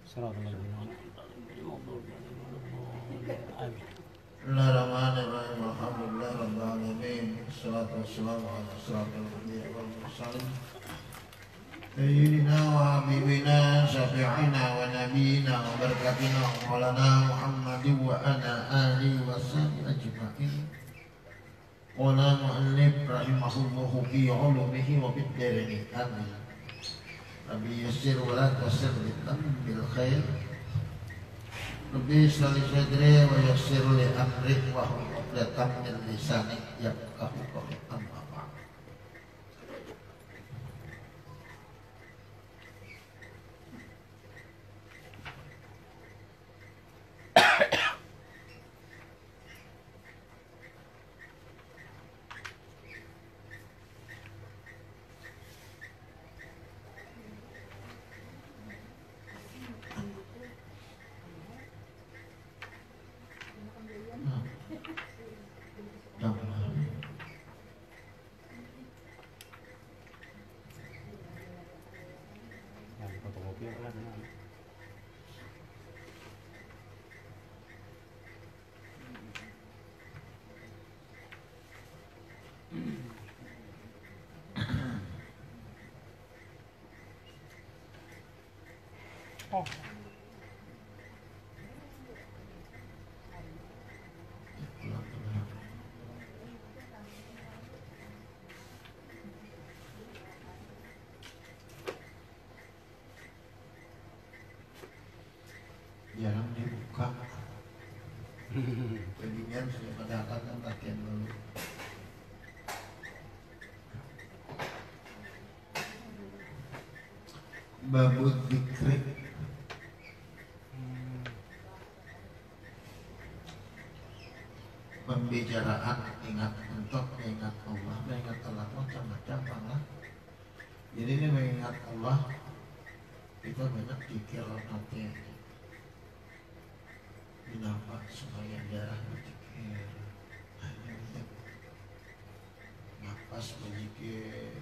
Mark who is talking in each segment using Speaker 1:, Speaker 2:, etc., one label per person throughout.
Speaker 1: صراط الذين أنعمت عليهم غير المغضوب عليهم ولا الضالين آمين.
Speaker 2: Bismillahirrahmanirrahim. Alhamdulillah rabbil alamin. Wassalatu wassalamu ala asyrafil anbiya wal mursalin. Sayyidina wa habibina syafi'ina wa nabiyina wa barakatina wa maulana Muhammadin wa ala alihi wa sahbihi ajma'in. Qala mu'allif rahimahullahu fi ulumihi wa fid darini. Amin. Rabbi yassir wa la tu'assir bil khair. Rabbi sholli sadri wa yassir li amri wa hlul 'uqdatam min lisani yafqahu qawli. Amma ba'd.
Speaker 1: Yang fotokopi apa lagi? Oh.
Speaker 2: Jarang dibuka. Jadinya sudah pada akan latihan dulu. Babut dikri. Pembicaraan ingat untuk mengingat Allah, mengingat Allah macam-macam lah. Jadi ini mengingat Allah kita banyak pikir nanti. Kenapa supaya darah berzikir, nafas berzikir,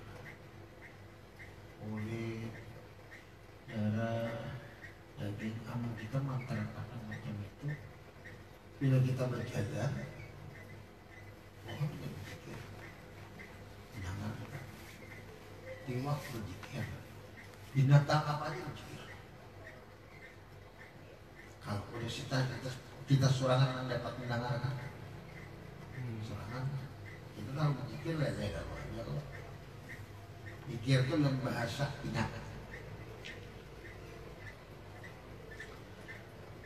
Speaker 2: kulit, darah, daging, amun kita mengatakan macam itu. Bila kita berjaga, mohon kita berzikir, jangan tiwak berzikir, binatang apa aja berzikir. Kalau udah kita surangan mendapat mendengarkan surangan itu kalau berzikir lele kalau aja kok. Zikir itu dalam bahasa binatang.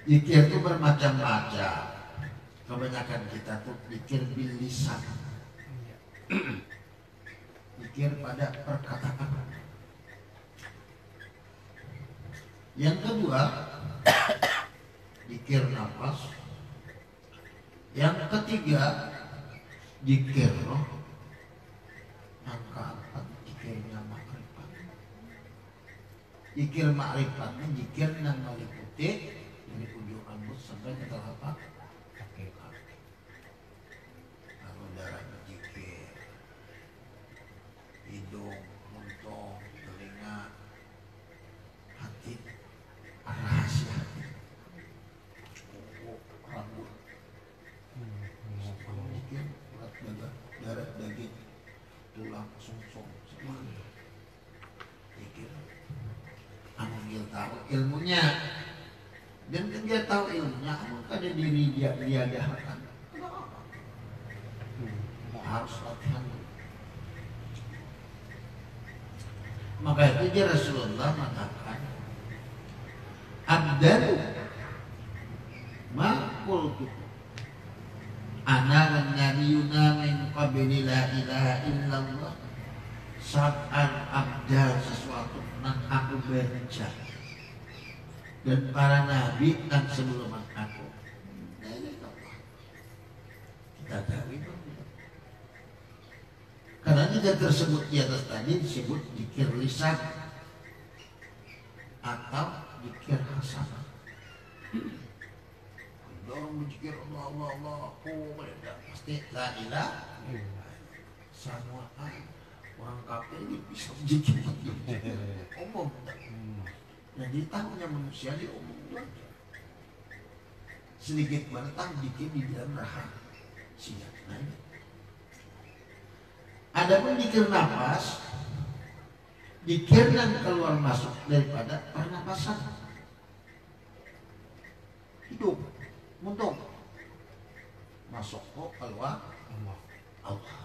Speaker 2: Zikir itu bermacam-macam. Kebanyakan kita tuh zikir bil lisan. Zikir pada perkataan. Yang kedua zikir nafas. Yang ketiga zikir roh. Yang keempat zikirnya makrifat. Zikir makrifatnya zikir yang meliputi dari ujung rambut sampai ke telapak kaki. Lalu darah berzikir, hidung, mulut, telinga, hati, rahasia hati. Rambut, zikir, urat dada, darah, daging, tulang, sungsum, semuanya. Zikir. Amun dia tahu ilmunya, dan dia tahu ilmunya, amun kada diri dia dahkan. Harus latihan. Maka itu dia Rasulullah mengatakan, abdalu makul gitu. Ana wan nabiyuna min qabli la ilaha illallah. Sab'an abdal sesuatu yang aku baca. Dan para nabi dan sebelum aku. Nah ini Allah. Kita tahu itu. Karena tidak tersebut di atas tadi disebut zikir lisan atau zikir hasanah. Orang berzikir Allah Allah Allah, oh pasti la ilaha sama orang kafir bisa berzikir umum. Jadi tahunya manusia di umum saja. Sedikit bantang dikit di dalam rahasia. Nah, ini. Adapun dikir nafas, dikir yang keluar masuk daripada pernapasan. Hidup, muntung, masuk kok keluar Allah.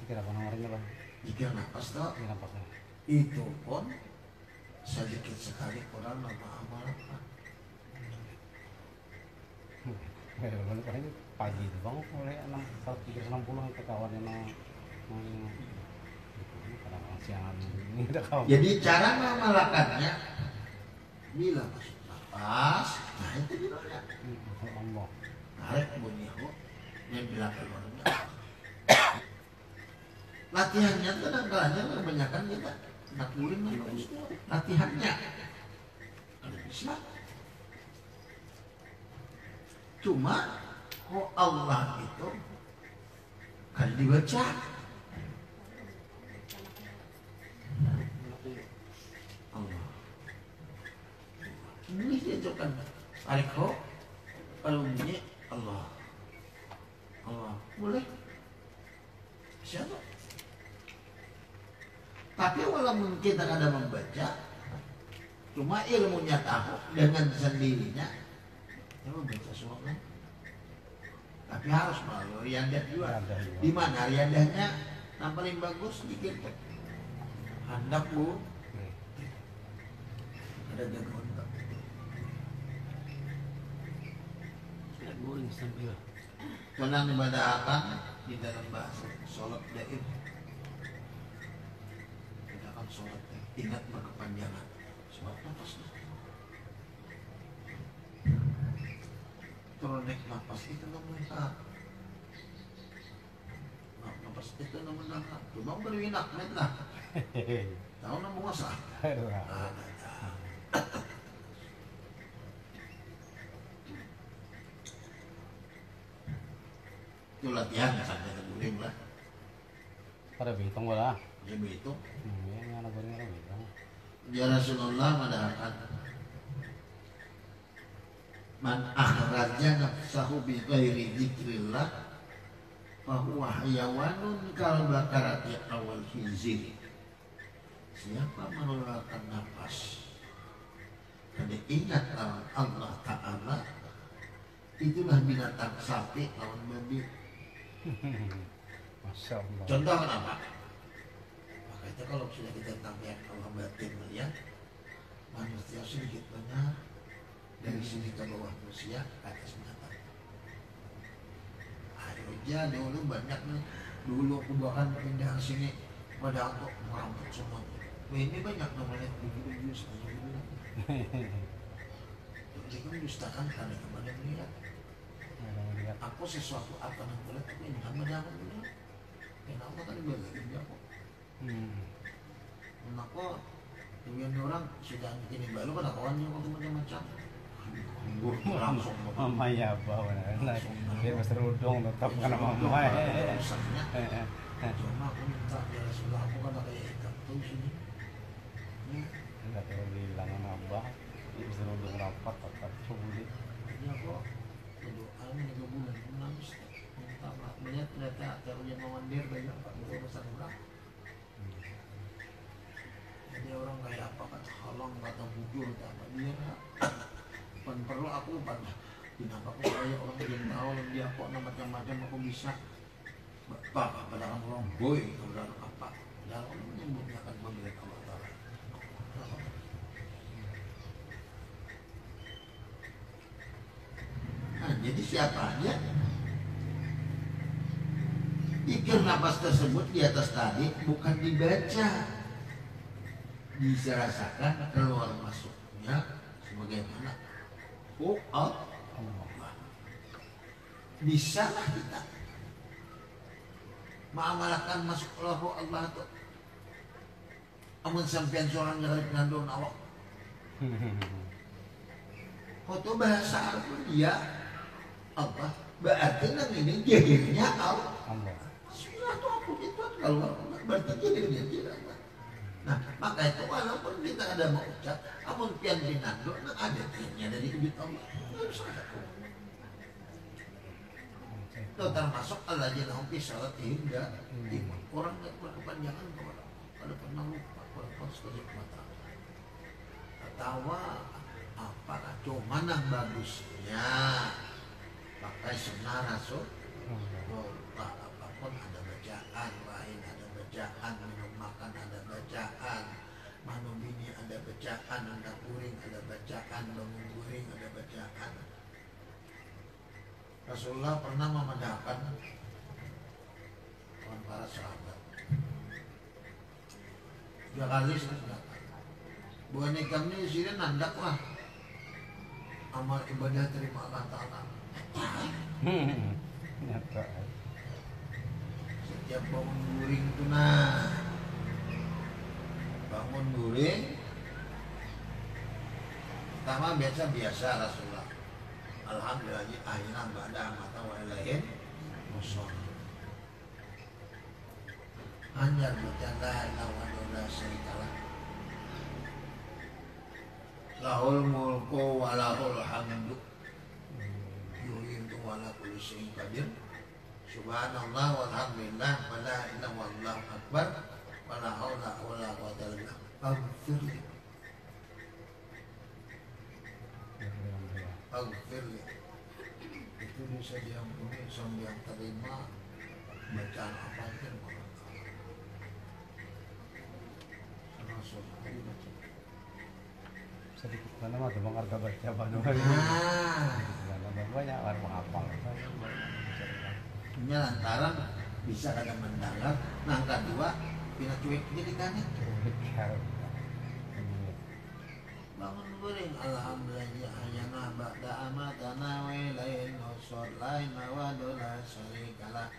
Speaker 3: Dikir apa nomornya bang?
Speaker 2: Dikir nafas toh.
Speaker 3: Dikir apa sih?
Speaker 2: Itu pun sedikit sekali kurang nama amalkan.
Speaker 3: Bener paling pagi itu bang, mulai 360 ke kawannya kadang-kadang siangan ini udah kawan.
Speaker 2: Jadi cara memalakannya bila masuk nafas, nah itu gimana?
Speaker 3: Allah.
Speaker 2: Tarik bunyi kok, yang bila keluarnya. Latihannya kadang-kadang kebanyakan kita nakulin latihannya. Ada bisa. Cuma kok Allah itu kan dibaca. Allah. Ini dia kan tarik kok kalau bunyi Allah. Allah boleh. Siapa? Tapi walaupun kita kadang membaca, cuma ilmunya tahu dengan sendirinya, ya membaca suara. Tapi harus melalui riadah juga. Di mana riadahnya yang paling bagus dikit. Hendak bu, ada jagoan tak?
Speaker 1: Saya guring sambil
Speaker 2: Menang ibadah akan di dalam bahasa sholat daib. Kita akan sholat ingat berkepanjangan. Sebab nafasnya. Kalau naik nafas itu namanya nafas itu namanya cuma beri nakmet lah. Tahu nama masa? Itu latihan sampai terguling lah.
Speaker 3: Pada bitung wala.
Speaker 2: Ya begitu.
Speaker 3: Yang anak goreng orang bitung.
Speaker 2: Ya Rasulullah mengatakan man akhraja nafsahu bi ghairi dzikrillah fa huwa hayawanun kal bakarati awal khinzir. Siapa mengeluarkan nafas dan ingat Allah Ta'ala, itulah binatang sapi lawan babi.
Speaker 3: Masya Allah.
Speaker 2: Contoh kenapa? Maka itu kalau sudah kita tampilkan Allah batin melihat manusia sedikit banyak dari sini ke bawah manusia ke atas binatang. Ayo aja dulu banyak nih. Dulu aku bahkan pindah ke sini pada aku merampok semua. Ini banyak namanya begitu setengah gitu. Jadi kamu dustakan karena kembali melihat. Aku sesuatu apa yang boleh tapi ini hamba dia aku dulu. Kenapa tadi balik dia aku? Kenapa? Kemudian orang sudah bikin baru pada kawannya waktu macam-macam. Langsung
Speaker 3: Mama ya bawa anak. Dia masih rudong tetap karena mama.
Speaker 2: Cuma aku minta ya Rasulullah aku kan kayak ikan tuh sini.
Speaker 3: Enggak tahu bilang abah. Bisa rudong rapat tetap sulit.
Speaker 2: Ya kok berdoa ini 3 bulan menangis. Minta maaf melihat ternyata terujan memandir banyak Pak Guru besar murah. Jadi orang kayak apa kata halong kata bujur kata dia pan perlu aku pan kenapa aku kayak orang yang tahu yang dia kok macam-macam aku bisa apa padahal orang boy padahal apa padahal orang menyebutnya akan memilih Allah Ta'ala. Nah, jadi siapa aja pikir nafas tersebut di atas tadi bukan dibaca, bisa rasakan keluar masuknya sebagaimana Allah. Bisa lah kita mengamalkan masuk roh Allah itu. Amun sampean seorang dari ngandung awak. Foto bahasa Arab dia apa? Berarti nang ini jahilnya Allah. Sudah tuh aku itu kalau berarti jahilnya tidak. Nah, maka itu walaupun kita ada mengucap, amun pian pinando, ada piannya dari ibit Allah. Harus ada. Itu termasuk alladzina hum fi salatihim da'imun. Orang yang berkepanjangan kepada Allah. Kalau pernah lupa, kalau sekali mata. Atau apakah cuma yang bagusnya pakai sunnah Rasul? Apapun ada bacaan, lain ada bacaan, minum makan ada bacaan, manum bini ada bacaan, anda guring ada bacaan, bangun guring ada bacaan. Rasulullah pernah memadahkan para sahabat. 3 kali sudah. Bukan kami sini nandak lah. Amal ibadah terima Allah Ta'ala.
Speaker 3: Nyata.
Speaker 2: Setiap bangun guring itu nah. Bangun guring. Pertama biasa-biasa Rasulullah. Alhamdulillah akhirnya ba'da mata wa ilahin mushol. Anjar baca la ilaha illallah syarikalah. Lahul mulku wa lahul hamdu. Yuhyidu wa la kulli syai'in qadir. Subhanallah walhamdulillah wa la ilaha illallah akbar wa la haula wa la quwwata illa billah. Aghfirli. Itu bisa diampuni sampai yang terima bacaan apa aja.
Speaker 3: Sedikit mana mah cuma harga baca banyak. Banyak orang menghafal.
Speaker 2: Ini lantaran bisa kadang mendengar. Nah kedua pina cuek jadi kan bangun guring alhamdulillah ayana ba'da amatana wa ilahin nusur lain mawadula syarikalah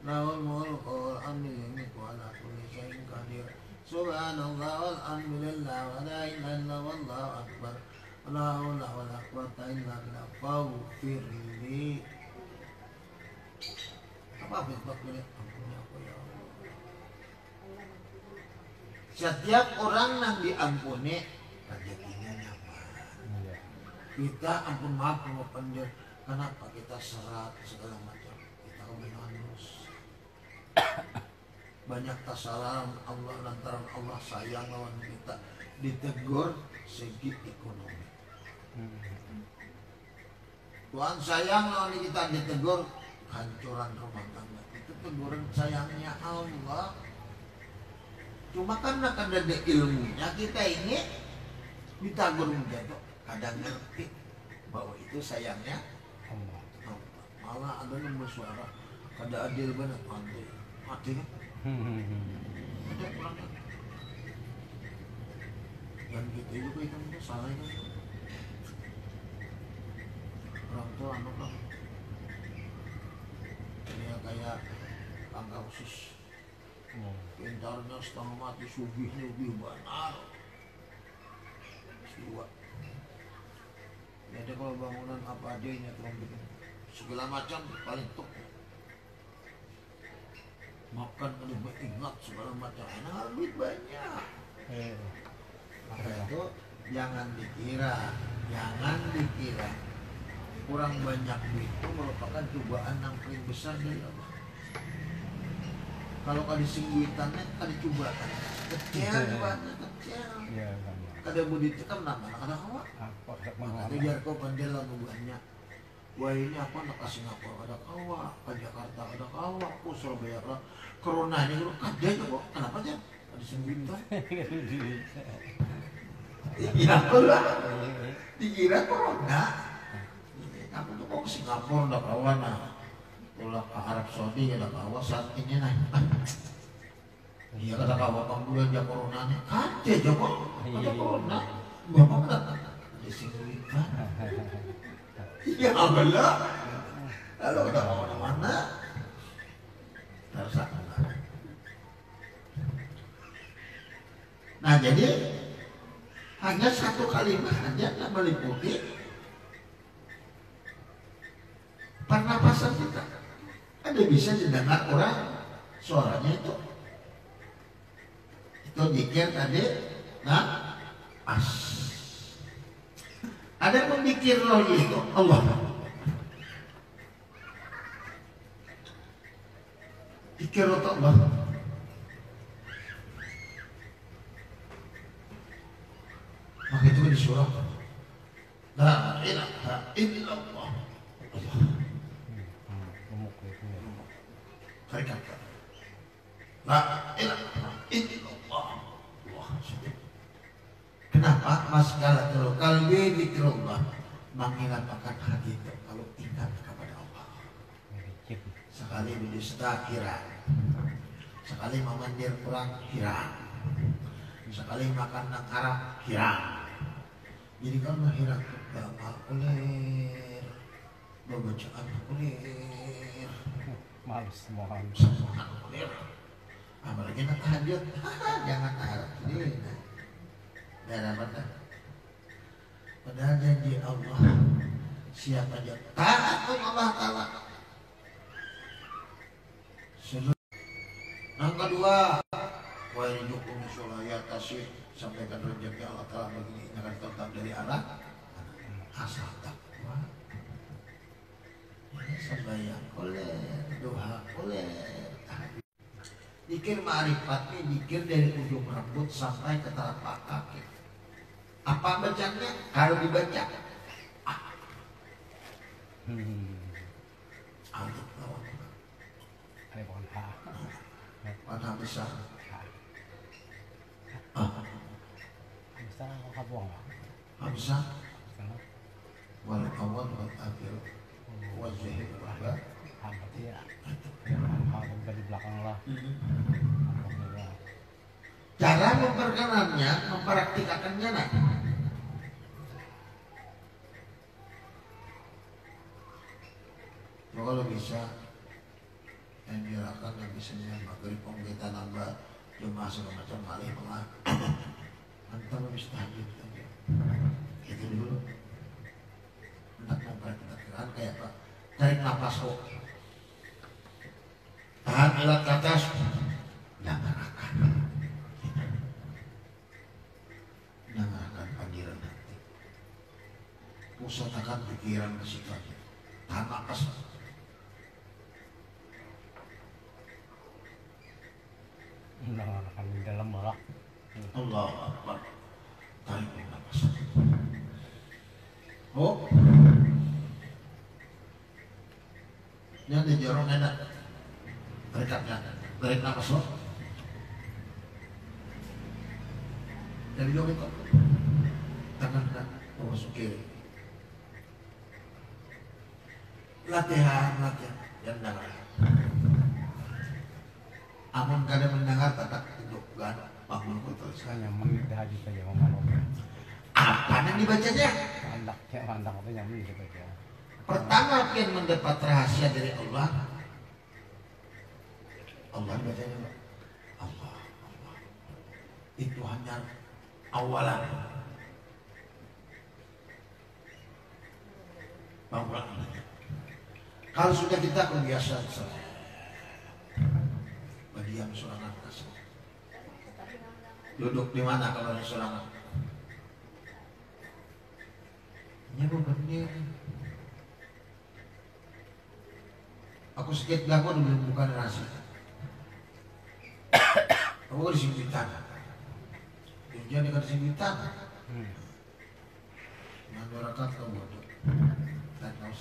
Speaker 2: lahul mulku alhamdulillah wa ala kulli syai'in qadir subhanallah walhamdulillah wa la ilaha illallah wallahu akbar wa la haula wa la quwwata illa billah faghfirli. Apa faghfirli? Ampuni aku ya Allah. Setiap orang yang diampuni rezekinya nyaman. Kita ampun maaf pendir. Kenapa kita serat segala macam? Kita kemenangus. Banyak kesalahan Allah lantaran Allah sayang lawan kita, ditegur segi ekonomi. Tuhan sayang lawan kita, ditegur hancuran rumah tangga. Itu teguran sayangnya Allah. Cuma karena ada ilmunya kita ini ditegur menjatuh, kadang ngerti bahwa itu sayangnya Allah. Malah ada yang bersuara kada adil banget mati kan? Ada orangnya. Dan gitu juga itu salah itu. Orang tua anak lah. Dia kayak angka khusus. Pintarnya setengah mati, sugihnya lebih benar. Dua. Jadi kalau bangunan apa adanya segala macam paling top. Makan lebih ingat segala macam. Enak duit banyak. Maka itu jangan dikira kurang banyak duit itu merupakan cobaan yang paling besar dari Allah. Kalau kali singguitannya kali cobaan kecil, cobaannya kecil. Kada mau dicekam nama kada kawa. Ada biar kau pandai lah banyak. Wah ini apa nak ke Singapura ada kawa, ke Jakarta ada kawa, aku Surabaya ada corona ini lu kada kok. Kenapa aja? Ada singguitan. Iya lah. Dikira corona. Aku tuh kok ke Singapura ada kawan nah. Pulang ke Arab Saudi ada kawa saat ini nah. Iya kata kawan bulan ya corona nih. Kada aja kok. Ada corona. Bapak kata ada singguitan. Ya belah. Kalau udah kemana-mana harus akan. Nah jadi hanya satu kalimat aja yang meliputi pernapasan kita. Ada bisa didengar orang suaranya itu Itu zikir tadi pas. Ada yang memikir roh itu Allah. Zikir roh Allah. Maka itu kan disuruh la ilaha illallah Allah. Tarikat la ilaha illallah Allah. Kenapa? Maskalatul qalbi dzikrullah, mengingatkan hati itu kalau ingat kepada Allah. Sekali berdusta kira, sekali memandir kurang kira, sekali makan nang haram kira. Jadi kalau akhirat bakal kulir, bacaan kulir,
Speaker 3: males semua
Speaker 2: kulir. Apalagi nak tahajud, jangan harap sendiri. Darah mata. Padahal janji Allah, siapa dia taat Allah Taala. Yang kedua, wa yukum sholayat tasir, sampaikan rezeki Allah Taala begini, jangan tetap dari arah asal takwa. Ini sembahyang oleh doa oleh zikir ma'rifat ini zikir dari ujung rambut sampai ke telapak kaki. Apa bacanya? Kalau dibaca alif lawan mana besar
Speaker 3: besar aku kabuang
Speaker 2: besar wal awal wal akhir wal zahir wal
Speaker 3: ya dari belakang lah.
Speaker 2: Cara memperkenannya, mempraktikkannya nah. Kalau bisa yang dilakukan yang bisa maghrib kita nambah jemaah segala macam malih malah antar habis tahajud aja. Itu dulu. Hendak mempraktikkan kayak apa? Tarik nafas kok. Tahan ilat ke atas. Jangan akan. Jangan akan panggilan nanti. Musatakan pikiran ke situ aja. Tahan nafas.
Speaker 3: Akan di dalam malah.
Speaker 2: Allah Akbar. Tarik nafas. Oh. Yang di jorong enak. Tarik nafas lo. Dari jauh itu. Tangan masuk kiri. Latihan. Yang dengar. Amun kada mendengar tak tunjukkan bangun betul sekali.
Speaker 3: Nyaman dahajud saja ngomong.
Speaker 2: Apa yang dibacanya?
Speaker 3: Mandang itu nyaman gitu aja.
Speaker 2: Pertama yang mendapat rahasia dari Allah. Allah bacanya Allah. Itu hanya awalan. Bangun. Kalau sudah kita kebiasaan berdiam sorangan kasih. Duduk di mana kalau ada sorangan? Ini benar. Aku sedikit gangguan belum bukan rahasia. Aku di simpitan. Tujuan dekat simpitan. Mandoratan kau bodoh. Tak tahu.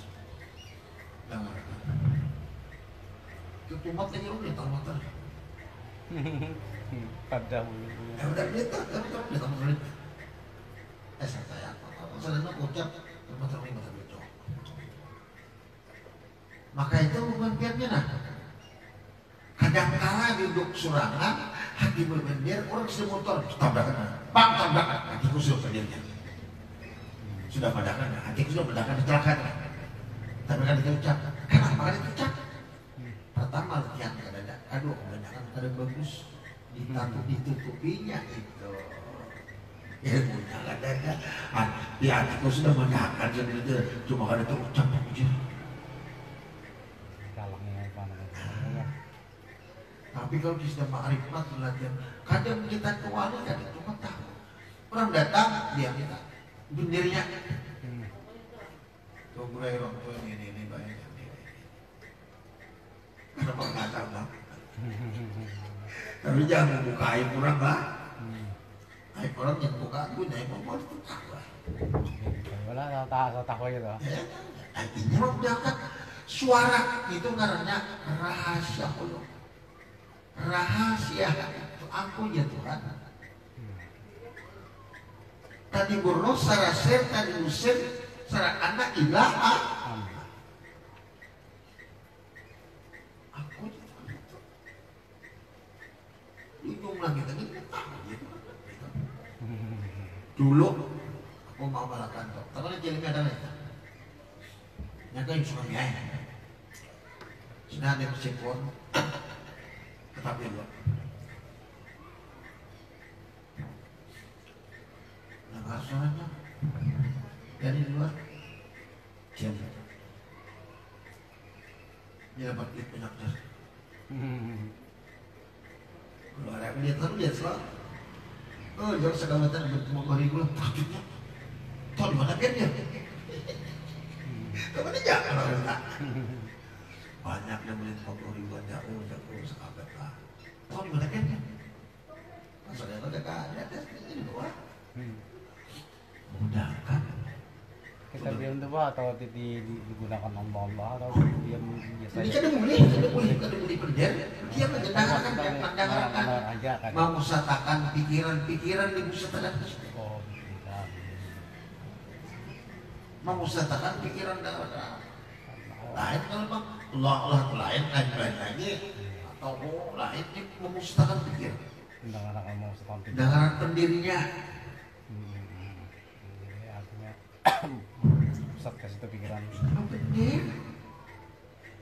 Speaker 2: Dengar. Itu tumat lagi lu lihat motor.
Speaker 3: Pada
Speaker 2: Udah lihat kan? Saya apa? Saya nak ucap motor ini motor itu. Maka itu pemimpinnya nah. Kadang-kala duduk surangan, hati berbendir, orang sedang motor tabrakan, tabrakan, hatiku sudah berbendirnya. Sudah padakan, hatiku sudah padakan kecelakaan. Tapi kan itu ucap, kenapa kan itu ucap? Pertama latihan kadang, aduh kadang kadang bagus, ditutupinya itu. Ilmunya kadang, di hatiku sudah padakan, cuma kadang itu ucap aja. Tapi kalau di sudah ma'rifat belajar, kadang kita ke wali kadang cuma tahu. Orang datang dia minta bendirinya. Tuh gue orang tua ini banyak ini. Karena nggak tahu bang. Tapi jangan membuka aib orang lah. Aib orang yang buka aku naik mau itu tahu.
Speaker 3: Wala tahu gitu.
Speaker 2: Artinya memudahkan suara itu karena rahasia Allah. Rahasia itu aku ya Tuhan. Tadi burno secara ser, tadi usir, secara anak ilaha. Aku itu. Bingung lagi tadi tahu gitu. Dulu aku mau melakukan itu. Tapi ada jelimnya ada lagi. Nyata yang suaminya. Sudah ada meskipun tetapi dulu. Dengar suaranya dari luar jam. Dia dapat duit banyak dari. Kalau ada yang lihat lihat selalu. Oh, jangan sekamatan bertemu kali gue takutnya. Tahu di mana kan dia? Kemana jangan orang tak. Banyak yang melihat foto ribuan jauh sekabat lah. Tahu di mana kan dia? Masalahnya kalau dekat ada ini doa. Memudahkan.
Speaker 3: Kita bilang itu apa atau digunakan Allah atau dia biasa.
Speaker 2: Ini kan boleh kerja. Dia mendengarkan dan mendengarkan. Memusatakan pikiran dimusatakan.
Speaker 3: Oh, tidak.
Speaker 2: Memusatakan pikiran dalam. Lain kalau bang Allah lain lagi atau lain ini memusatakan pikiran.
Speaker 3: Mendengarkan memusatakan pikiran.
Speaker 2: Dengaran pendirinya.
Speaker 3: Artinya pusat ke situ pikiran.
Speaker 2: Benar.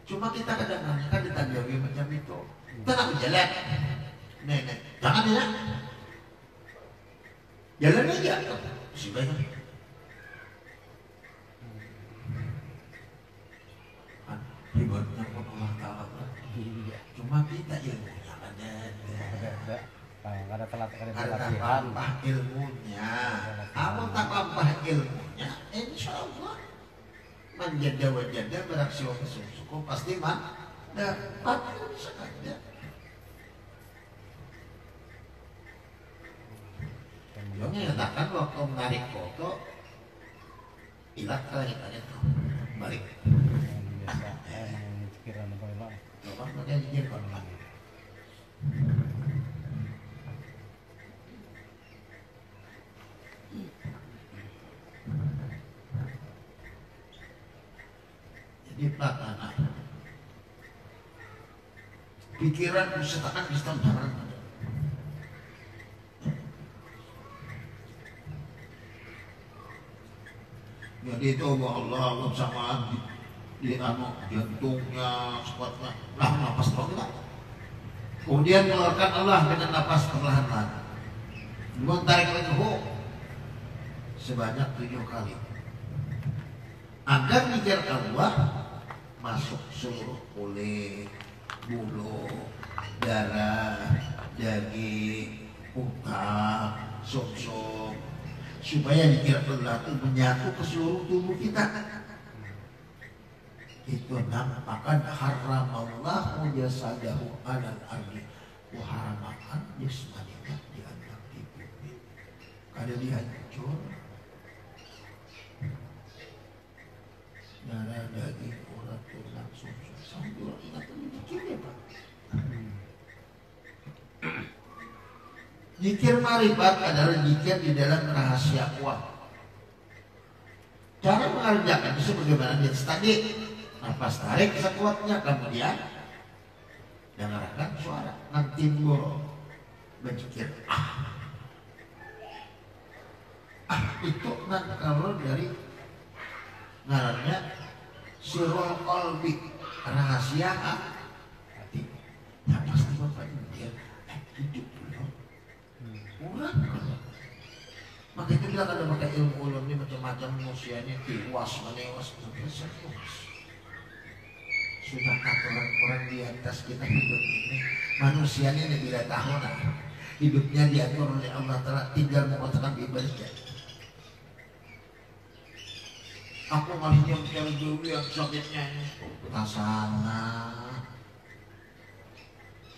Speaker 2: Cuma kita kadang-kadang ditanggapi macam itu. Kita nggak berjalan. Nenek, jangan ya. Jalan aja. Sudah. Hebatnya Allah Ta'ala. Cuma kita ilmunya ada.
Speaker 3: Ada telat
Speaker 2: ada
Speaker 3: pelatihan.
Speaker 2: tambah ilmunya. Kamu tak tambah ilmunya, insya Allah menjada-wajada beraksi suku pasti dapat saja. Yang menyatakan waktu menarik foto ilat kali itu balik.
Speaker 3: Biasa pikiran apa itu?
Speaker 2: Coba mereka jujur kalau jadi pelaksana pikiran pusatakan di tangan. Jadi itu Allah sama di jantungnya, sekuatnya, nafas doang. Kemudian keluarkan Allah dengan nafas perlahan-lahan. Kemudian tarik lagi sebanyak 7 kali. Agar mikir Allah masuk seluruh kulit, bulu, darah, daging, otak, sumsum, supaya mikir Allah itu menyatu ke seluruh tubuh kita. Itu nampakan haramallahu jasadahu alal ardi wa haramakan jasmaninya di anak di bumi. Kada dihancur darah daging urat tulang sumsum sambil ingat mikirnya Pak. Zikir marifat adalah zikir di dalam rahasia uang. Cara mengerjakan itu sebagaimana dia tadi. Nafas tarik sekuatnya, kemudian dengarkan suara nanti berzikir itu nanti kalau dari ngarannya sirul qalbi rahasia hati. Nah pasti bapak dia hidup dulu kurang. Maka itu kita kada pakai ilmu ulum ini macam-macam manusianya tiwas menewas. sudah aturan-aturan di atas kita hidup ini. Manusia ini bila tahu nah, hidupnya diatur oleh Allah Ta'ala, tinggal mengatakan ibadah. Aku malihnya mencari dulu yang sakitnya ini sana.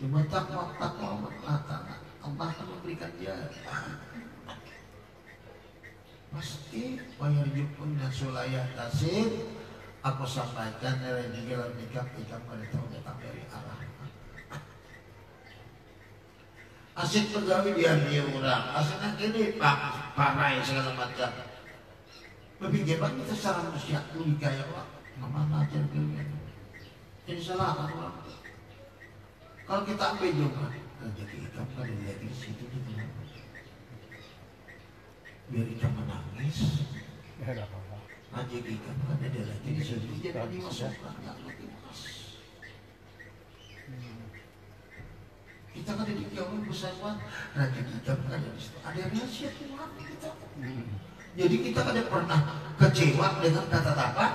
Speaker 2: Cuma takwa berkata Allah akan memberikan jalan. Pasti bayar jupun dan sulayah tasir. Aku sampaikan dari dalam nikah pada tahun datang dari Allah. Asik pegawai dia orang, asiknya gini pak parai segala macam. Lebih hebat kita secara manusia logika ya Pak. Kemana aja begini? Jadi salah kan orang. Kalau kita ambil juga, jadi ikan kan dilihat di situ gitu. Biar ikan menangis.
Speaker 3: Ya udah apa-apa.
Speaker 2: Aja ikan kan ada lagi di situ. Jadi dimasukkan nggak lagi mas. Kita kan di jauh besar Pak. Raja ikan kan ada di situ. Ada rahasia Tuhan kita. Jadi kita kada pernah kecewa dengan kata apa?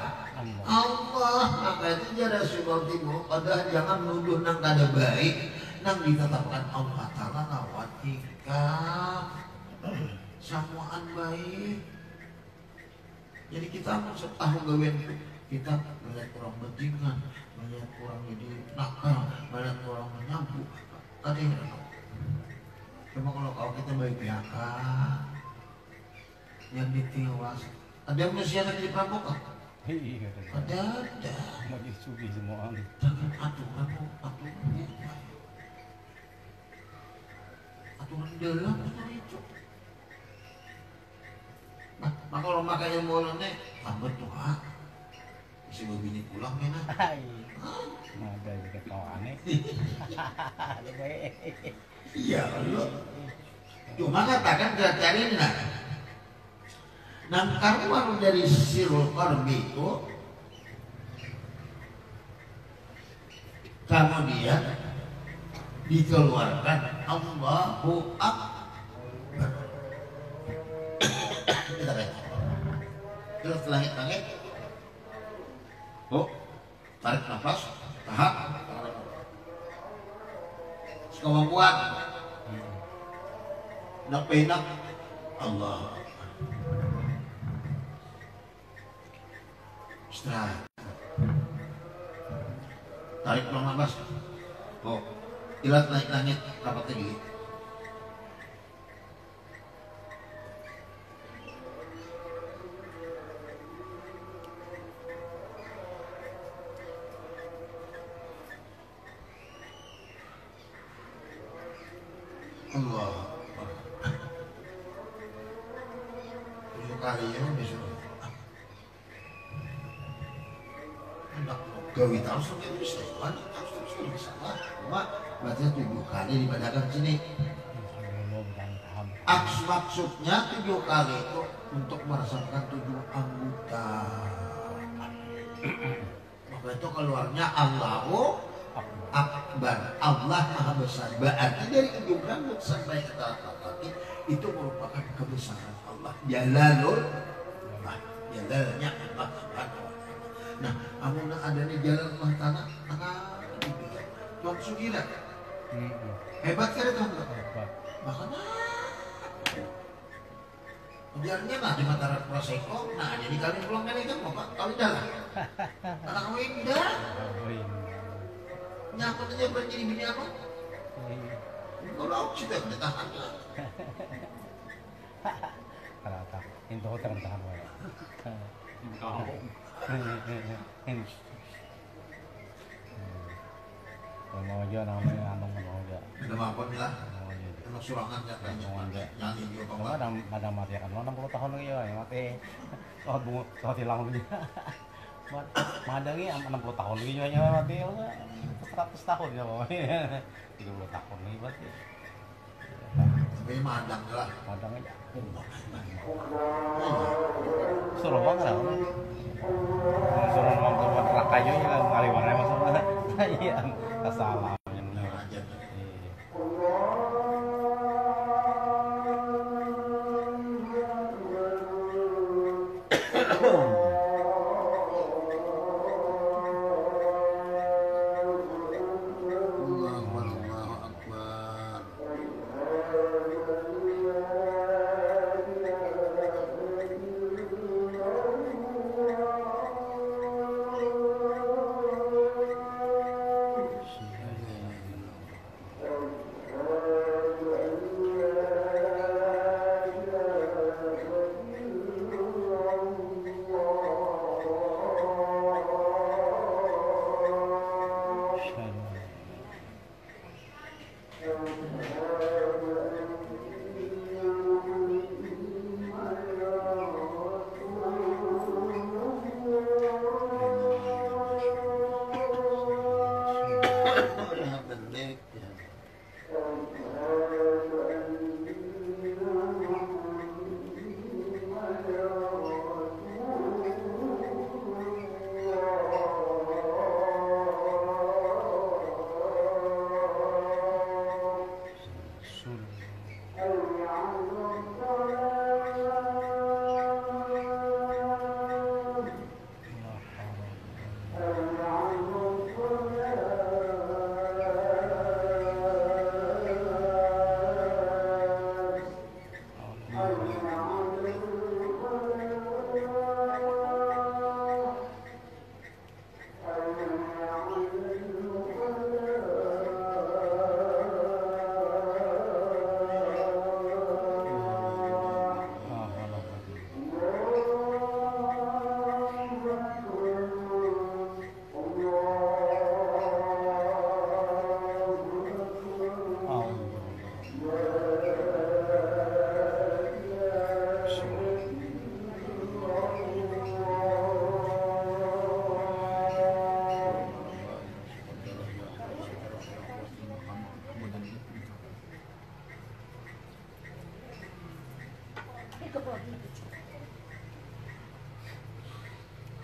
Speaker 2: Allah. Maka itu jadi Rasulullah Timur. Padahal jangan nuduh nang kada baik. Nang ditetapkan Allah Ta'ala lawan ikam. Samuan baik. Jadi kita maksud tahu gawean kita melihat orang bajingan, melihat orang jadi nakal, melihat orang menyapu. Kada yang cuma kalau kita baik pihak yang ditiwas. Ada manusia yang diperampok kan?
Speaker 3: Iya,
Speaker 2: Ada.
Speaker 3: Mau disugi semua.
Speaker 2: Jangan aturan dalam itu. Nah, maka orang makan yang mau nih, lambat tuh si babini pulang ya nah.
Speaker 3: Ada juga tahu aneh.
Speaker 2: Iya Allah. Cuma katakan cari nah. Nah karuan dari sirul qarbi itu kemudian dikeluarkan Allahu Akbar. Kita lihat. Terus langit-langit. Oh, tarik nafas, tahan. Kemampuan. Nak penak Allah. Istirahat. Tarik pelan nafas. Oh, ilat naik langit rapat tinggi. Allah. 7 kali ya disuruh. Gawi tahu sampai bisa, banyak terus bisa lah. Cuma berarti 7 kali dipadakan sini. Maksudnya 7 kali itu untuk merasakan 7 anggota. Maka itu keluarnya Allahu Akbar, Allah Maha Besar. Berarti dari ujung rambut sampai ke kaki itu merupakan kebesaran Allah. Jalalul, jalalnya Allah Subhanahu wa Ta'ala. Nah, amun ada nih jalan Allah Ta'ala, Tuhan Sugira. Hebat kan itu? Hebat. Makanya ujarnya nah di Mataram Proseko, nah jadi kali pulang kan itu mau kawin dah lah. Anak kawin dah. Nyakut aja berjadi bini apa? Kalau kita udah tahan lah.
Speaker 3: Rata, itu hotel tahan wae. Mau aja namanya anong mau aja.
Speaker 2: Nama apa nih lah? Anak surangan ya kan? Nyanyi juga
Speaker 3: Cuma ada mati kan? 60 tahun lagi ya mati. Soal hilang lagi. Madangi 60 tahun lagi juga mati. 100 tahun ya pokoknya. 30 tahun lagi berarti.
Speaker 2: Tapi madang lah.
Speaker 3: Madang aja. Suruh banget lah. Suruh nonton neraka kayu ya kali warna masalah. Iya, kesalahan.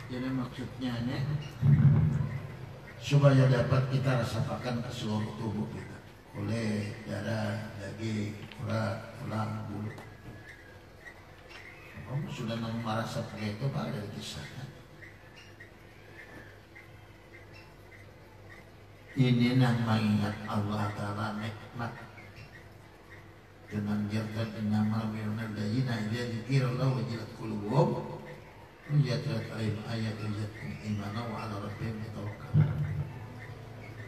Speaker 2: Jadi maksudnya ini supaya dapat kita rasakan ke seluruh tubuh kita, kulit, darah, daging, urat, tulang, bulu. Kamu sudah merasa seperti itu Pak dari kisahnya. Ini yang mengingat Allah Ta'ala nikmat dengan jirkan innamal mu'minuna alladzina idza dzukirallahu wajilat qulubuhum Ujatrat alim ayat ujatkum imana wa ala rabbihim yatawakkalun.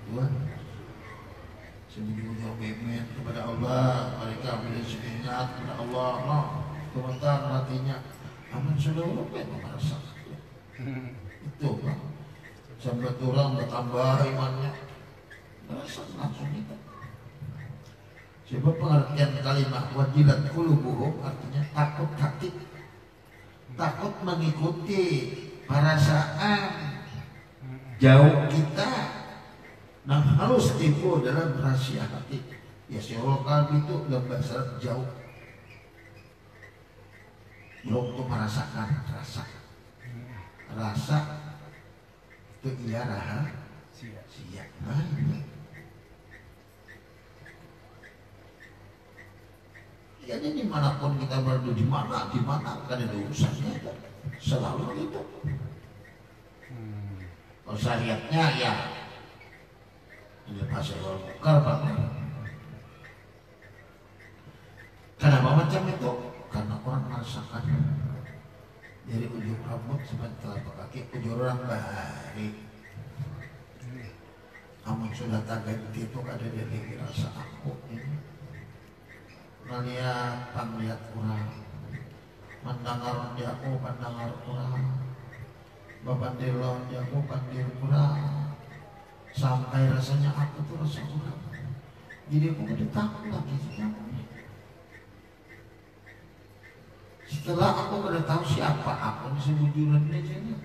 Speaker 2: Tuhan sejujurnya memen kepada Allah, mereka boleh ingat kepada Allah, no, komentar matinya aman seluruh merasa itu Pak. Sampai orang bertambah imannya merasa langsung itu. Sebab pengertian kalimat wajilat qulubuhum artinya takut hati, takut mengikuti perasaan jauh kita. Nah harus timbul dalam rahasia hati. Ya syarul qalbi itu dalam bahasa jauh. Belum tuh merasakan rasa itu iya rahasia. Nah ini. Jadi dimanapun kita berada, di mana kan ada urusannya, selalu itu. Kalau syariatnya ya ini pasal al-mukar banget. Kenapa macam itu? Karena orang merasakan dari ujung rambut sampai telapak kaki, ujung orang bari. Namun sudah tak ganti itu ada dari rasa aku ini. Melihat panglihat kurang, mendengar dia aku pandangar kurang, babandilon dia aku pandir kurang, sampai rasanya aku tuh rasa kurang. Jadi aku udah takut lagi setelah aku udah tahu siapa aku sebujuran ini.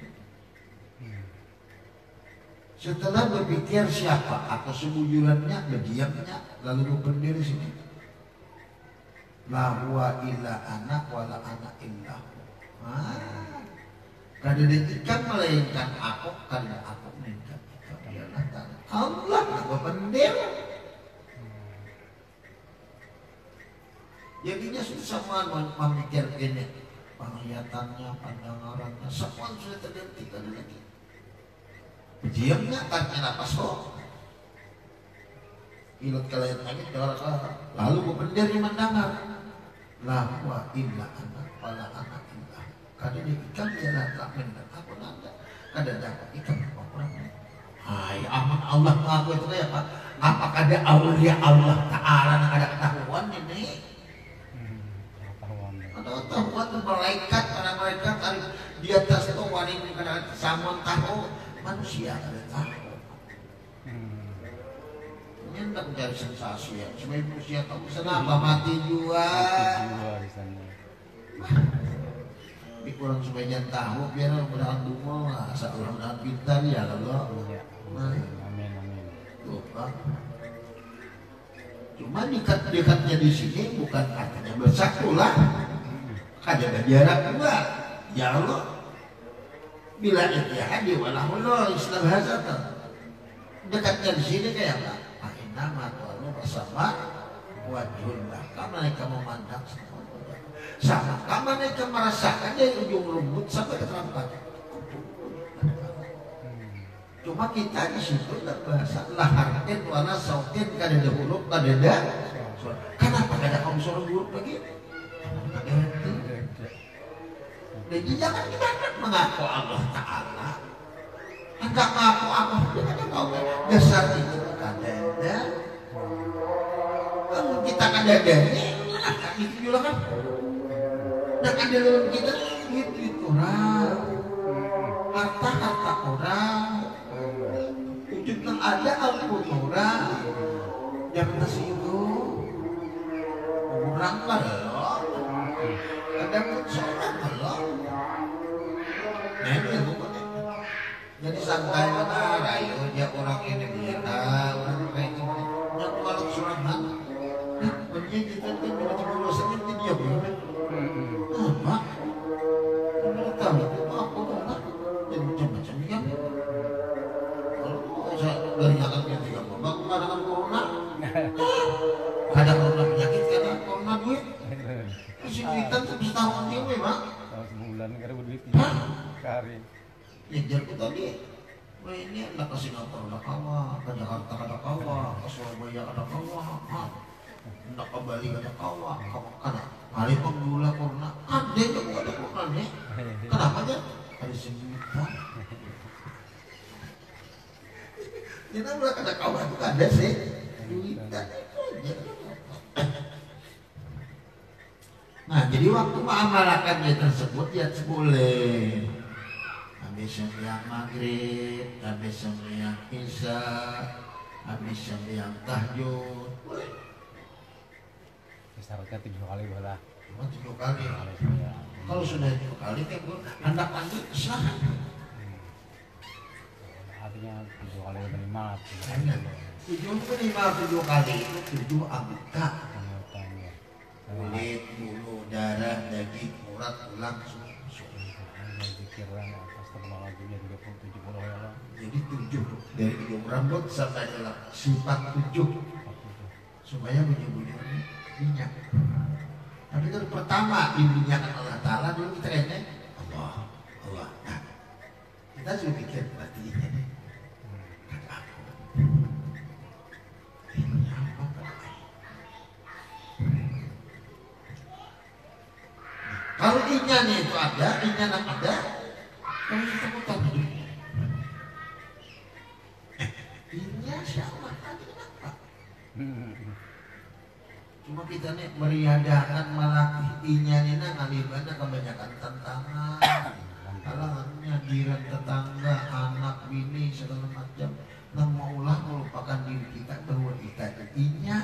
Speaker 2: Setelah berpikir siapa aku sebujurannya, berdiamnya, lalu aku berdiri sini. La huwa illa anak wala anak illa kada ikan melainkan aku, kada aku melainkan ikan. Dialah Allah nama bendera. Jadinya semua memikir ini, penglihatannya, pandangannya, semua sudah tergantikan lagi. Diamnya tarik napas ilut kalian langit lalu bendera mendengar. La huwa illa anak wala anak illa. Kada ikan jalan tak mendengar aku nanda. Kada dapat ikan orang. Hai aman Allah ngaku itu kayak apa? Apakah ada aulia Allah Ta'ala yang ada ketahuan ini? Ada ketahuan malaikat, para malaikat di atas itu wanita kada samun tahu manusia kada tahu. Hendak mencari sensasi ya, supaya manusia tahu kenapa mati juga
Speaker 3: di sana.
Speaker 2: Tapi kurang supaya jangan tahu biar mudah-mudahan dungo lah, asal mudah-mudahan pintar ya Allah.
Speaker 3: Amin.
Speaker 2: Tuh Pak. Cuma dekat-dekatnya di sini bukan artinya bersatu lah, ada jarak juga. Ya Allah, bila ittihadi walahullah Islam hazard. Dekatnya di sini kayak apa? Nama Tuhan bersama wajhul bahkan mereka memandang sama kama mereka merasakan dari ujung rambut sampai ke telapak. Cuma kita di situ tidak bahasa lahartin wala sautin kada ada huruf kada ada. Kenapa kada kamu suruh huruf begitu? Jadi jangan kita mengaku Allah Ta'ala. Hendak mengaku Allah kita tahu dasar itu kada ada. Kalau kita kada adanya, itu juga kan. Dan ada dalam kita itu orang, harta orang, wujud yang ada ampun orang, jangan nasibu, orang kalau, ada pun seorang kalau, nah jadi santai mana rayu dia orang ini kita orang kayak gini yang kalau surat punya kita kan macam dosennya dia berapa apa tahu itu apa orang jadi
Speaker 3: hari.
Speaker 2: Ngejarku tadi, wah ini anak ke Singapura ada kawa, ke Jakarta ada kawa, ke Surabaya ada kawa, anak ke Bali ada kawa, karena hari penggula corona, ada yang ada corona nih, kenapa aja? Ada sejuta. Kita mulai ada kawa itu ada sih, duitnya itu aja. Nah jadi waktu mengamalkannya tersebut ya boleh. Habis sembahyang maghrib, habis sembahyang isya, habis sembahyang tahajud, boleh.
Speaker 3: Syaratnya 7 kali bola.
Speaker 2: Cuma 7 kali.
Speaker 3: Ya.
Speaker 2: Kalau sudah 7 kali, kan anda panggil silahkan.
Speaker 3: Artinya 7 kali berlima.
Speaker 2: 7 kali itu 7 anggota. Kulit, bulu, darah, daging, urat, tulang, semua.
Speaker 3: Pikiran astagfirullahaladzim 70 ya.
Speaker 2: Jadi 7 dari ujung rambut sampai dalam sifat 7 supaya bunyi-bunyi minyak. Tapi itu pertama diminyakan Allah Ta'ala dulu kita kayaknya Allah. Nah, kita juga pikir berarti ini kata aku ini apa berarti? Kalau inyanya itu ada, inyana ada, kalau kita putar hidupnya inya siapa tadi kenapa? Cuma kita nih meriadakan melatih inyanya ngalibana kebanyakan tantangan halangannya jiran tetangga, anak, bini, segala macam nah maulah melupakan diri kita bahwa kita itu inya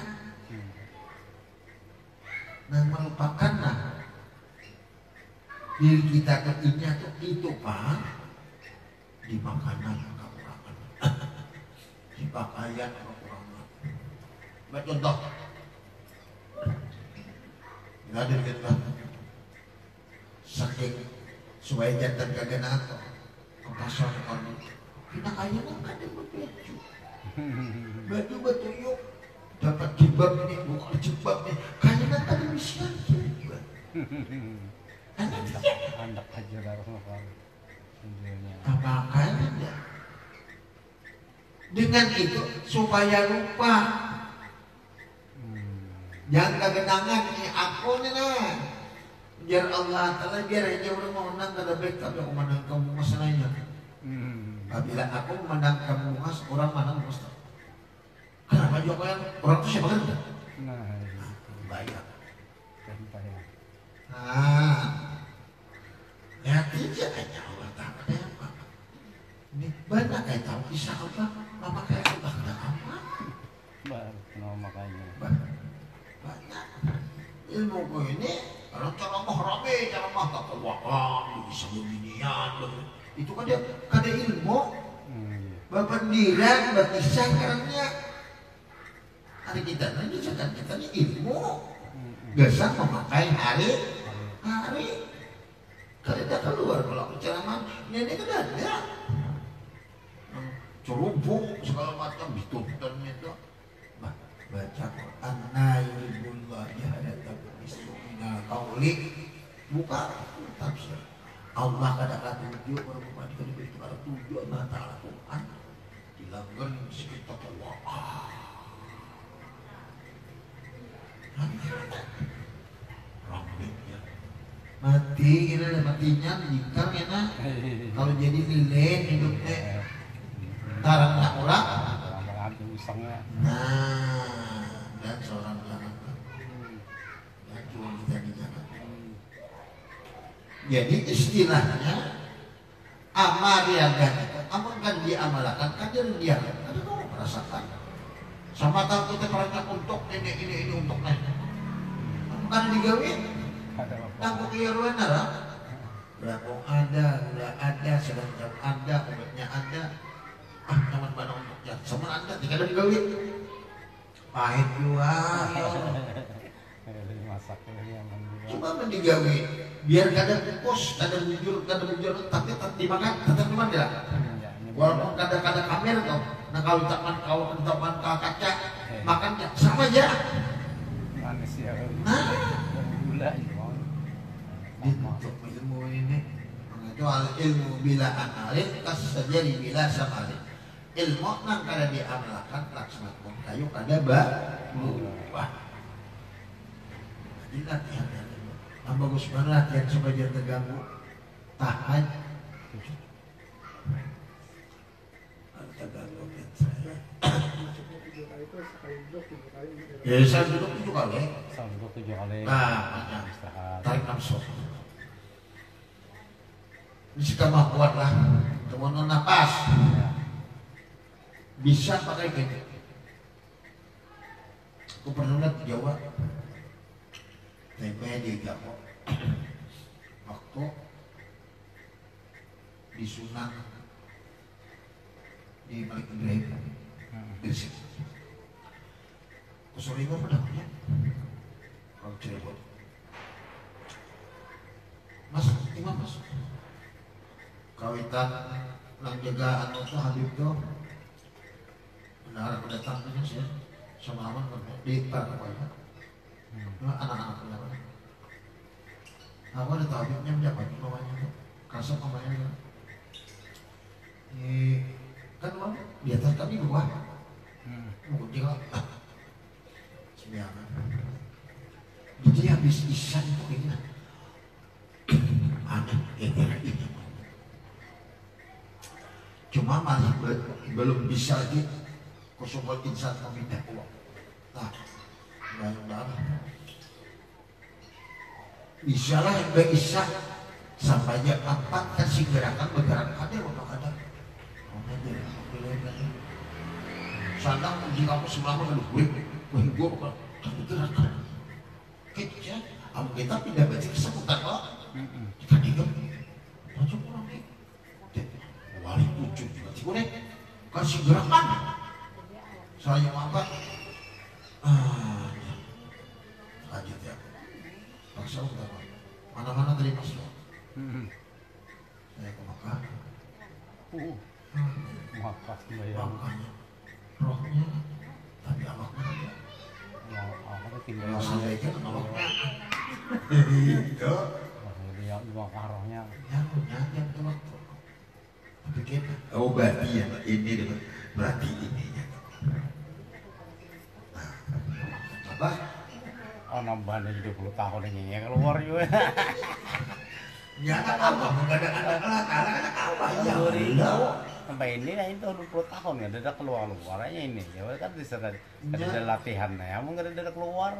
Speaker 2: nah melupakan diri kita ke inya itu pak di makanan kekurangan di pakaian kekurangan. Nah, contoh nggak ada kita saking supaya jantan kagak nato ke pasar kalau kita kaya kan ada baju yuk dapat jilbab nih bukan jilbab nih kaya kan ada misian juga
Speaker 3: Anak aja baru
Speaker 2: apa kayaknya dengan itu supaya lupa jangan kegenangan ini aku nih biar Allah Ta'ala biar aja orang mau menang kada baik tapi aku menang kamu masalahnya apabila aku menang kamu mas orang menang mas kenapa juga yang orang itu siapa kan bayar ya tidak hanya Allah Ta'ala apa ini banyak kayak tahu kisah apa kayak sudah ada apa
Speaker 3: baru makanya
Speaker 2: banyak ilmu ini kalau ceramah rame ceramah tak kewakam bisa beginian itu kan dia ada ilmu berpendidikan berkisah karena hari kita ini misalkan kita ini ilmu biasa memakai hari kalau tidak keluar kalau ceramah ini kan ada cerubung segala macam ditutup itu baca Quran naibullah jahadatan bismillah kaulik buka tafsir Allah kata tujuh orang itu ada tujuh Allah Ta'ala Quran dilanggan sekitar Allah rambutnya mati ini ada matinya jika enak kalau jadi nilai hidupnya tarang tak orang dan seorang Jakarta dan cuma kita di Jakarta jadi istilahnya amal riagan itu amal kan diamalkan kan dia ada kamu merasakan sama tahu kita banyak untuk ini untuk naik kan digawin tanggung keliruan lah berapung ada sedang ada obatnya ada teman mana untuk jalan sama anda tidak ada digawin pahit juga
Speaker 3: masak
Speaker 2: cuma mendigawin biar kadang pos kadang bujur tapi dimakan tetap teman ya walaupun kadang-kadang kamera tuh nah kalau teman kaca makan sama aja
Speaker 3: manis ya
Speaker 2: nah
Speaker 3: gula itu
Speaker 2: untuk ilmu ini itu al ilmu bila amalin kasajari bila samalin. Ilmu nang kada diamalkan laksana kayu kada buah. Jadi latihan yang bagus banget latihan supaya dia terganggu. Tahan. Terganggu saya. Ya saya duduk 7 kali.
Speaker 3: Saya duduk 7 kali.
Speaker 2: Nah,
Speaker 3: istirahat.
Speaker 2: tarik nafsu. Bisa kemampuan lah. Kemudian napas. Bisa pakai gini. Aku pernah lihat di Jawa. Tempe di Jawa. Waktu disunang di Malik Ibrahim. Di sini. Kusuri gue pernah punya. Kalau Cirebon. Mas, imam mas. Kawitan nang jaga anu tuh Habib tuh. Benar datang punya sih. Sama aman di Parakwaya. Anak-anak punya apa? Aku ada tahu Habibnya menjabat mamanya tuh. Kasar mamanya tuh. Kan lo di atas kami bawah. Mau tinggal. Jadi habis isan itu kayak gini. Ada ini. Cuma masih belum bisa lagi kosong insan meminta uang. Nah, mudah-mudahan bisa lah yang bisa sampainya apa kasih gerakan bergerak ada apa kadang. Sadang uji kamu selama kalau gue bakal gerakan. Kita, kamu kita pindah baca kesemutan kok. Kita digam, macam orang ni. Wali tujuh juga sih gue kasih gerakan. Saya apa? Lanjut ya. Paksa udah mana-mana dari masuk. Saya ke Makkah.
Speaker 3: Makkah bayang.
Speaker 2: Makanya rohnya tapi awaknya.
Speaker 3: Aku tinggal
Speaker 2: Saya kan awaknya. Itu.
Speaker 3: Dia Makkah rohnya.
Speaker 2: Yang tuh waktu. Tapi kita. Oh berarti ya ini berarti ini. Nah, apa?
Speaker 3: Oh nambahnya 70 tahun ini ya keluar juga.
Speaker 2: Ya kan apa? Enggak ada anak-anak, anak-anak apa? Ya
Speaker 3: Sampai ini itu 20 tahun ya, ada keluar-keluarannya ini. Ya kan ada latihannya, emang ada keluar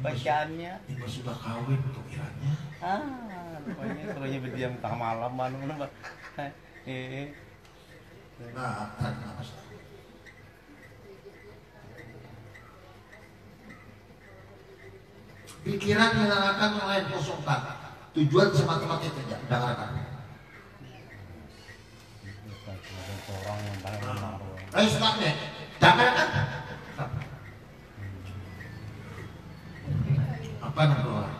Speaker 3: bacaannya.
Speaker 2: Ini sudah kawin tuh kiranya.
Speaker 3: Rupanya serunya berdiam tengah malam mana.
Speaker 2: Nah, apa sih? Pikiran hilangkan mulai kosongkan. Tujuan semata-mata itu dengarkan.
Speaker 3: Orang yang paling menaruh.
Speaker 2: Ayo stopnya, dengarkan. Apa namanya?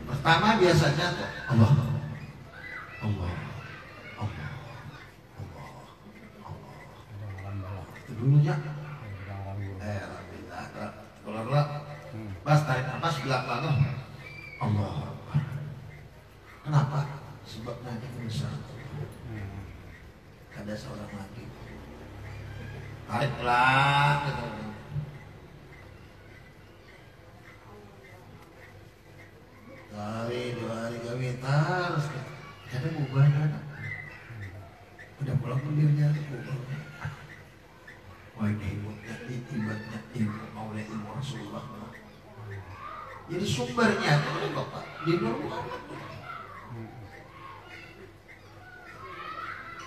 Speaker 2: Pertama biasanya tuh Allah. Itu dulunya. Alhamdulillah. Pas tarik nafas belakang Allah. Kenapa? Sebab nanti besar. Ada seorang lagi. Tarik pelan gitu. Hari, 2 hari kami terus. Ada bubarnya. Udah pulang pendirinya bubarnya. Wah ini ibadahnya ilmu maulid ilmu Rasulullah. Jadi sumbernya itu Bapak di Nur Muhammad.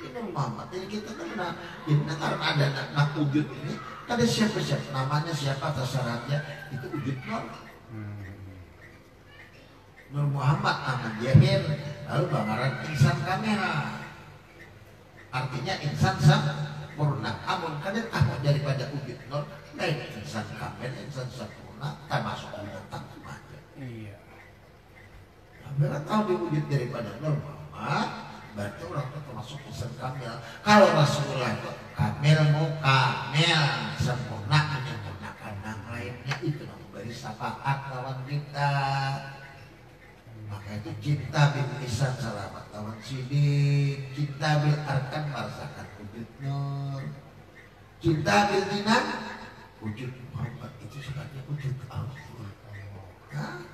Speaker 2: Ini Nur Muhammad. Jadi kita kan karena ada anak wujud ini, ada siapa-siapa namanya siapa terserahnya itu wujud Nur. Nur Muhammad Ahmad Jahir, lalu bakaran insan kamera. Artinya insan sempurna. Amun kadang daripada wujud Nur, lain insan kamera, insan sempurna, termasuk binatang aja.
Speaker 3: Iya.
Speaker 2: Nah, tahu diwujud daripada Nur Muhammad, berarti orang itu termasuk insan kamil. Kalau Rasulullah itu kamil mukamil, sempurna menyempurnakan yang lainnya itu memberi syafaat lawan kita. Nah, cinta bil lisan salamat lawan sidik, cinta bil arkan merasakan wujud nur, cinta bil jinan wujud Muhammad itu sebenarnya wujud Allah. Hah?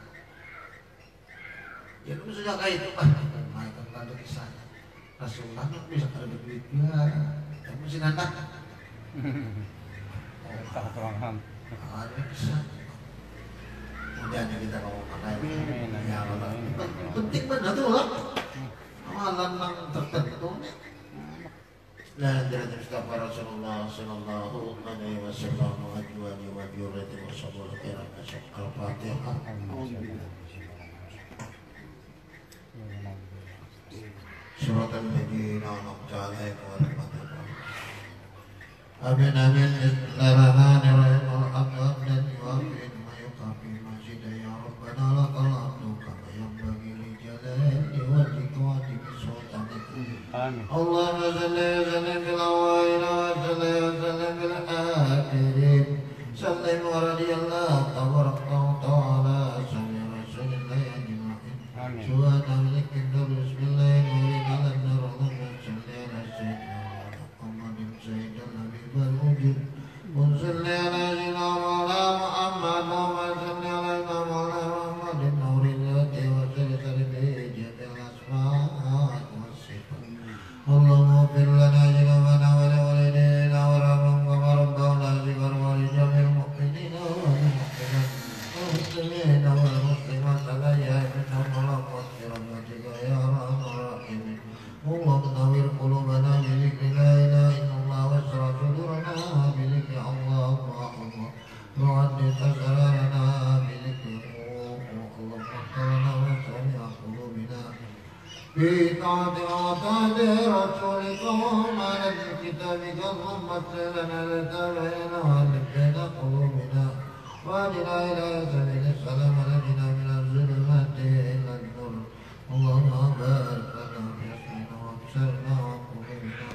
Speaker 2: Ya lu sudah kayak itu kan ada kisah Rasulullah nggak bisa ada duit ya, kamu mesti nanti.
Speaker 3: Tak terangan.
Speaker 2: Ada kisah. Kemudian kita mau pakai ya Allah. Penting benar tuh lah. Amalan yang tertentu. Nah, dari Mustafa Rasulullah Sallallahu Alaihi Wasallam Wajwani wa biurati wa sabul khairan Al-Fatihah. Surat Al-Majina Al-Jalai Al-Fatihah. Amin amin. Bismillahirrahmanirrahim. Al-Hamdan wa fi'in ma yuqafi masjidah ya Rabbana lakal hamdu kama yanbaghi li jalali wajhika wa timi sultanika.
Speaker 3: Amin.
Speaker 2: Allahumma salli wa sallim fil awwalin wa salli wa sallim fil akhirin. Sallim wa radiyallahu tabaraka wa ta'ala salli rasulillah ajma'in.
Speaker 3: Amin.
Speaker 2: Subhana malikin dur bismillahirrahmanirrahim. Ala narahman salli ala sayyidina Muhammadin sayyidil habib al-wujud. Wa salli ala sayyidina Muhammad wa salli ala sayyidina Muhammadin nuril hadi wa salli salli jamil asma' wa sifat. Allahumma fir lana junubana wa li walidina warhamhum kama rabbawna shighar wa li jamil mu'minina wal mu'minat wal muslimina wal muslimat al-ahya'i minhum wal amwat bi rahmatika ya arhamar rahimin. Allahumma nawwir qulubana bi dhikri la ilaha illallah wa asrah sudurana bi dhikri Allahumma وعدت أسرارنا بذكره اللهم اغفرنا وسمع قلوبنا بطاعتك وطاعة رسولك وعلى كتابك اللهم اغفر لنا لتابعنا وألف بين قلوبنا واهدنا إلى سبيل السلام ونجنا من الظلمات إلى النور. اللهم بارك لنا في اسمنا وابصرنا وقلوبنا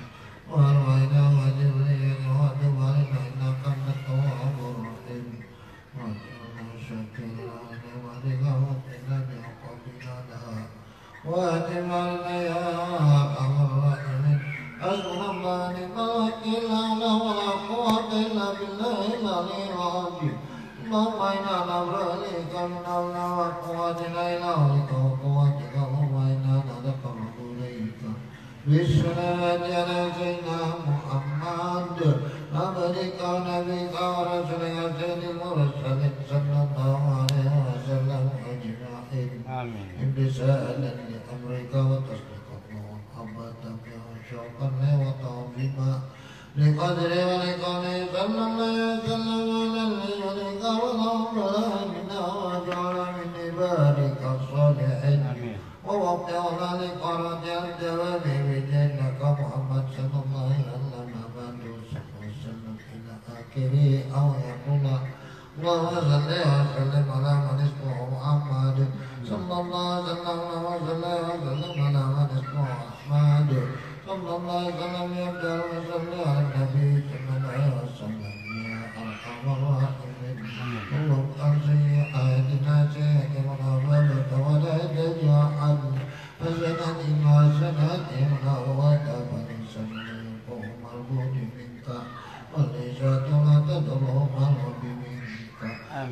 Speaker 2: وأرواحنا وذريتنا وتب علينا إنك أنت التواب الرحيم. واجعلنا شاكرين لنعمتك وقنا بعقابنا لها وأتم علينا يا أرحم الراحمين. حسبنا الله ونعم الوكيل لا حول ولا قوة إلا بالله العلي العظيم. اللهم إنا نبرأ إليك من حول ولا قوة إلا بك وقوتك. اللهم إنا نتقرب إليك بالصلاة على سيدنا محمد عبدك ونبيك ورسولك سيد المرسلين صلى الله عليه وسلم أجمعين.
Speaker 3: آمين.
Speaker 2: امتثالا لأمرك وتصديقا ومحبتك وشوقا وتعظيما لقدر ولقوله صلى الله عليه وسلم على الذي والأمر منا واجعل من عبادك الصالحين.
Speaker 3: آمين.
Speaker 2: ووقعنا لقرة الدوام بدينك محمد صلى الله عليه وسلم إلى آخره أو يقول اللهم صل وسلم على من اسمه محمد صلى الله عليه وسلم على من اسمه أحمد صلى الله عليه وسلم يبدأ وصلي على النبي صلى الله عليه وسلم يا أرحم الراحمين. اللهم أرسل آياتنا سيئة ونبذت ولا تجعل حسنة وحسنة وتاب لسنة مربوط منك والإشاة لا تدعو مربوط منك.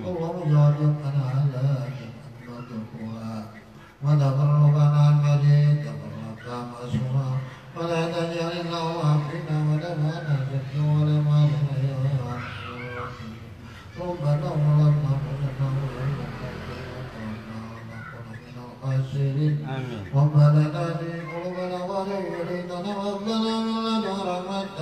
Speaker 2: اللهم اجعلنا على جنتها وتبركنا المجيد تبرك مسوى ولا تجعل الله فينا ولا ما نزلت ولا ما ربنا ظلمنا ربنا لا تزغ قلوبنا بعد إذ هديتنا وهب لنا من لدنك رحمة